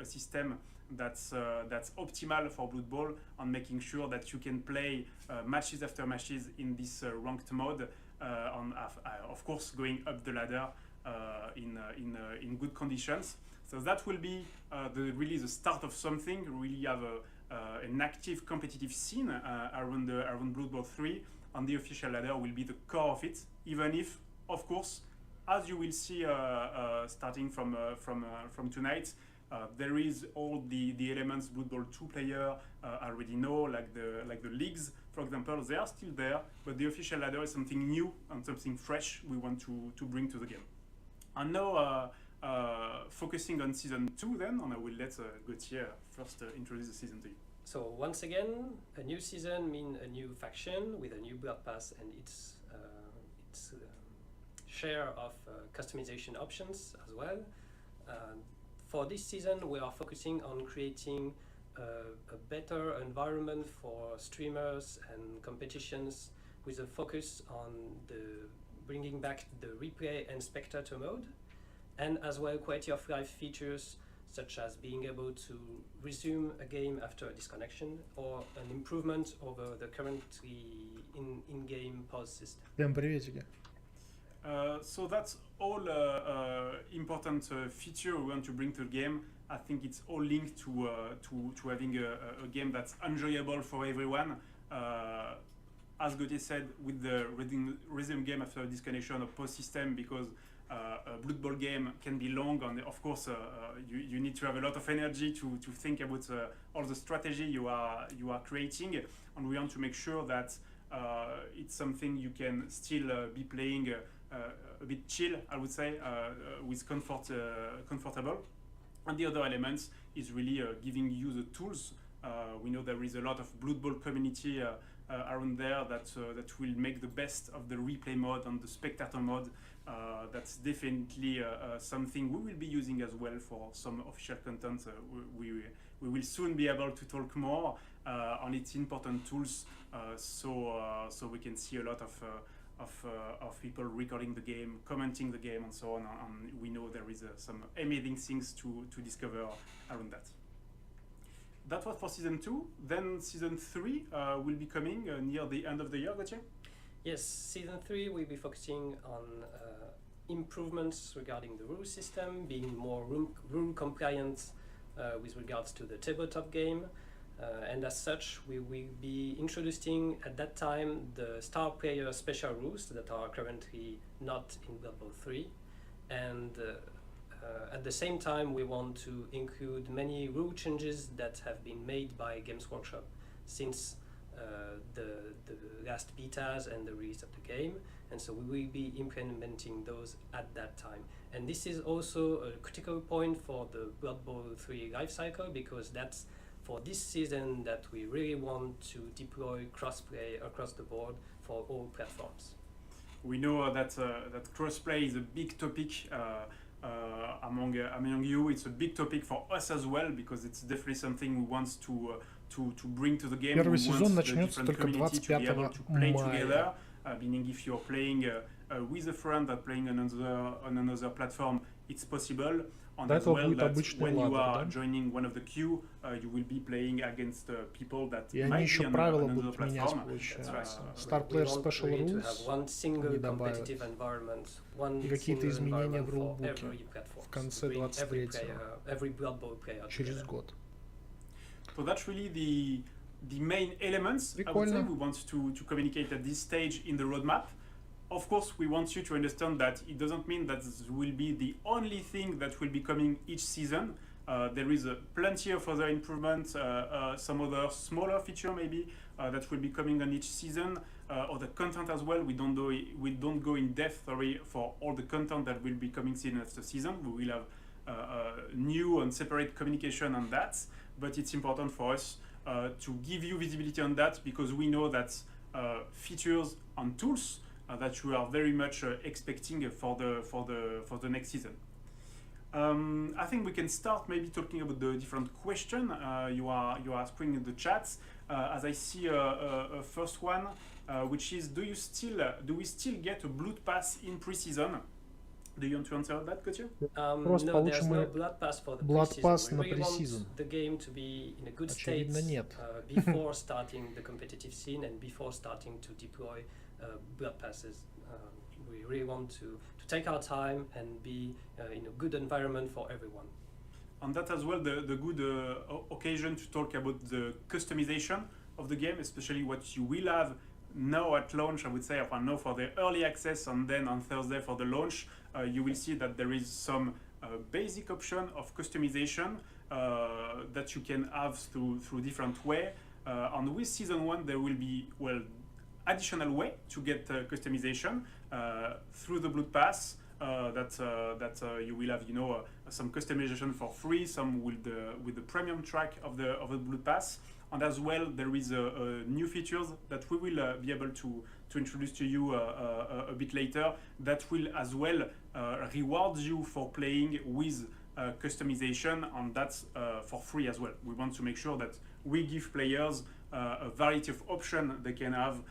a system that's optimal for Blood Bowl, and making sure that you can play matches after matches in this ranked mode, of course going up the ladder in good conditions. So that will be really the start of something. Really have an active competitive scene around Blood Bowl 3, and the official ladder will be the core of it. Even if, of course, as you will see starting from tonight, there is all the elements Blood Bowl 2 player already know, like the leagues, for example. They are still there, but the official ladder is something new and something fresh we want to bring to the game. And now, focusing on season 2 then, and I will let Gauthier first introduce the season to you. So once again, a new season means a new faction with a new blood pass and its share of customization options as well. For this season, we are focusing on creating a better environment for streamers and competitions, with a focus on bringing back the replay and spectator mode, and as well quality of life features such as being able to resume a game after a disconnection, or an improvement over the currently in-game pause system. Всем приветики. So that's all important feature we want to bring to the game. I think it's all linked to having a game that's enjoyable for everyone. As Gauthier said, with the resume game after disconnection or pause system, because a Blood Bowl game can be long, and of course you need to have a lot of energy to think about all the strategy you are creating, and we want to make sure that it's something you can still be playing a bit chill, I would say, with comfortable. And the other elements is really giving you the tools. We know there is a lot of Blood Bowl community around there that will make the best of the replay mode and the spectator mode. That's definitely something we will be using as well for some official content. We will soon be able to talk more on its important tools, so we can see a lot of people recording the game, commenting the game, and so on. And we know there is some amazing things to discover around that. That was for season 2. Then season 3 will be coming near the end of the year, Gauthier? Yes, season 3 will be focusing on improvements regarding the rule system, being more rule compliant with regards to the tabletop game. And as such, we will be introducing at that time the star player special rules that are currently not in Blood Bowl 3. And at the same time, we want to include many rule changes that have been made by Games Workshop since the last betas and the release of the game. And so we will be implementing those at that time. And this is also a critical point for the Blood Bowl 3 life cycle, because that's for this season that we really want to deploy crossplay across the board for all platforms. We know that crossplay is a big topic among you. It's a big topic for us as well, because it's definitely something we want to bring to the game. Первый We want сезон the начнется different только community to be able to play 25 together. мая. Meaning if you're playing with a friend that playing on another platform, it's possible. And До as этого well, будет that обычный when you ладер, are да? joining one of the queue, you will be playing against people that И они might be еще on правила another будут менять, platform. получается. We Star Player want Special really to Rules have one single они добавят. competitive environment, one И какие-то single изменения environment в for рулбуке every platform, в конце to bring every 23-го, every Blood Bowl player через together. год. So that's really the main elements I would say we want to communicate at this stage in the roadmap. Of course, we want you to understand that it doesn't mean that this will be the only thing that will be coming each season. There is plenty of other improvements, some other smaller feature maybe that will be coming on each season, or the content as well. We don't go in depth, sorry, for all the content that will be coming season after season. We will have new and separate communication on that, but it's important for us to give you visibility on that, because we know that features and tools that you are very much expecting for the next season. I think we can start maybe talking about the different question you are asking in the chat. As I see a first one, which is, do we still get a Blood Pass in pre-season? Do you want to answer that, Gauthier? Просто No, there's получим no мы Blood Pass for the Blood pre-season. Pass We на really want pre-season? the game to be in a good state Очевидно, нет. before starting the competitive scene and before starting to deploy Blood Passes. We really want to take our time and be in a good environment for everyone. On that as well, the good occasion to talk about the customization of the game, especially what you will have now at launch, I would say, now for the early access, and then on Thursday for the launch, you will see that there is some basic option of customization that you can have through different way. And with season 1, there will be, well, additional way to get customization through the Blood Pass. That you will have, some customization for free, some with the premium track of the Blood Pass, and as well there is new features that we will be able to introduce to you a bit later. That will as well reward you for playing with customization, and that's for free as well. We want to make sure that we give players a variety of options they can have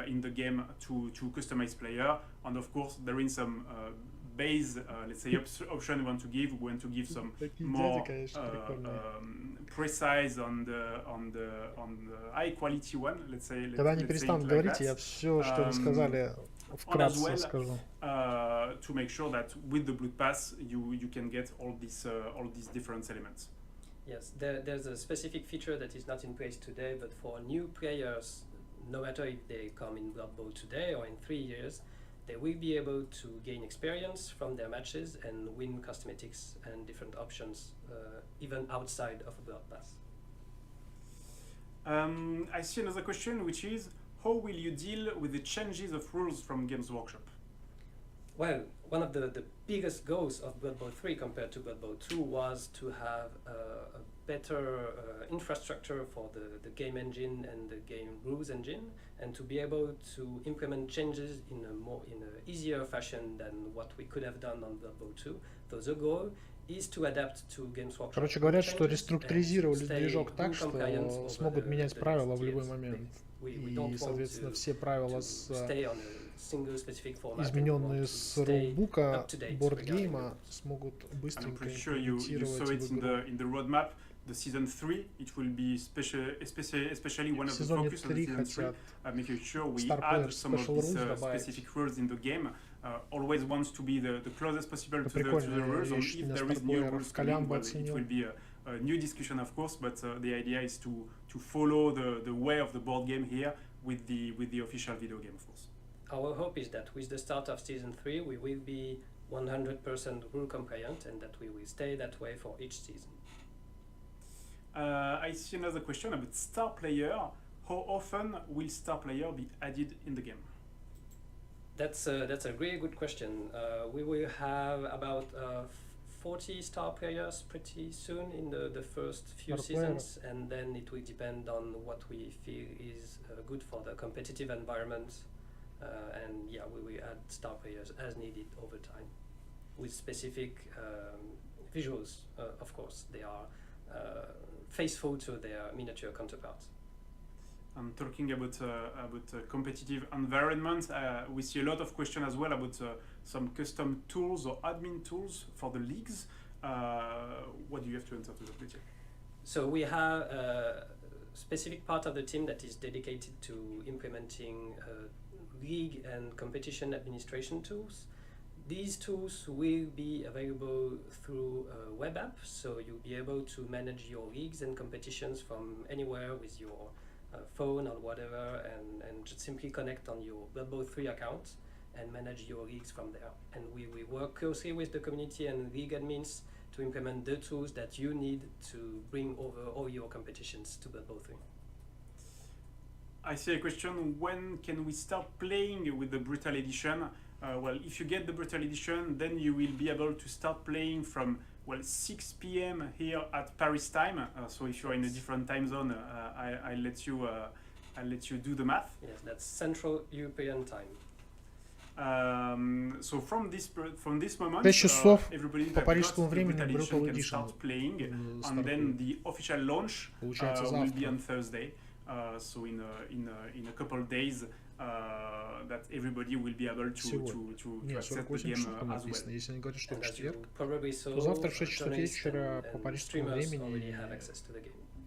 in the game to customize player, and of course there is some base, let's say, option we want to give. We want to give some more precise on the high quality one. Let's say. Когда они перестанут говорить, я все, что вы сказали, вкратце скажу. To make sure that with the Blood Pass you can get all these different elements. Yes, there's a specific feature that is not in place today, but for new players, no matter if they come in Blood Bowl today or in 3 years, they will be able to gain experience from their matches and win cosmetics and different options, even outside of a Blood Pass. I see another question, which is, how will you deal with the changes of rules from Games Workshop? Well, one of the biggest goals of Blood Bowl 3 compared to Blood Bowl 2 was to have a better infrastructure for the game engine and the game rules engine, and to be able to implement changes in a easier fashion than what we could have done on Blood Bowl 2. So the goal is to adapt to Games Workshop. Короче, говорят, что реструктуризировали движок так, что смогут менять правила в любой момент. И, соответственно, все правила измененные с рулбука бордгейма смогут быстренько имплементировать в игру. In the roadmap, the season 3, it will be especially one of the focus of the season 3, making sure we add some of these specific rules in the game. Always wants to be the closest possible to the rules, and if there is new rules coming, well, it will be a new discussion, of course, but the idea is to follow the way of the board game here with the official video game, of course. Our hope is that with the start of season 3, we will be 100% rule compliant, and that we will stay that way for each season. I see another question about star player. How often will star player be added in the game? That's a really good question. We will have about 40 star players pretty soon in the first few seasons, and then it will depend on what we feel is good for the competitive environment. And yeah, we will add star players as needed over time, with specific visuals. Of course, they are faithful to their miniature counterparts. I'm talking about competitive environment. We see a lot of questions as well about some custom tools or admin tools for the leagues. What do you have to answer to that, Gauthier? So we have a specific part of the team that is dedicated to implementing league and competition administration tools. These tools will be available through a web app, so you'll be able to manage your leagues and competitions from anywhere with your phone or whatever, and just simply connect on your Blood Bowl 3 account and manage your leagues from there. And we work closely with the community and league admins to implement the tools that you need to bring over all your competitions to Blood Bowl 3. I see a question, when can we start playing with the Brutal Edition? Well, if you get the Brutal Edition, then you will be able to start playing from 6 p.m. here at Paris time. So if you're in a different time zone, I'll let you do the math. Yes, that's Central European time. So from this moment, 6 часов everybody по парижскому времени Brutal Brutal can Edition start playing, and then the official launch Получается will be завтра. on Thursday. So in a couple of days, that everybody will be able to access the game as well. Если они говорят, что в четверг, то завтра в 6 часов вечера по парижскому времени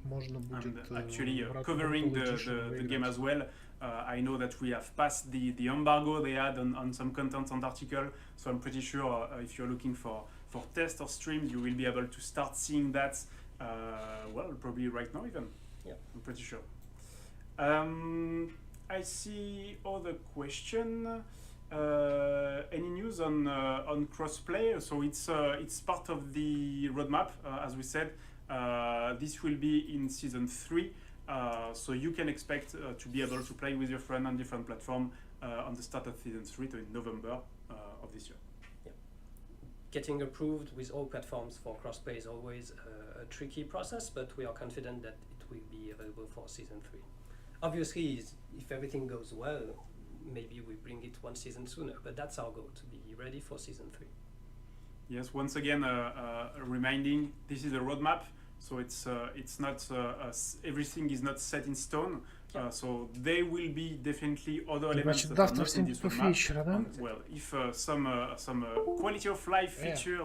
можно будет actually covering the game as well. I know that we have passed the embargo they had on some content and article, so I'm pretty sure if you're looking for tests or streams, you will be able to start seeing that, well, probably right now even. Yeah. I'm pretty sure. I see other question. Any news on crossplay? So it's part of the roadmap, as we said. This will be in season 3, so you can expect to be able to play with your friend on different platforms on the start of season 3, so in November of this year. Yeah. Getting approved with all platforms for crossplay is always a tricky process, but we are confident that it will be available for season 3. Obviously, if everything goes well, maybe we bring it one season sooner, but that's our goal, to be ready for season 3. Yes, once again, reminding, this is a roadmap, so it's not everything is not set in stone. So there will be definitely other elements that are not in this roadmap. Well, if some quality of life features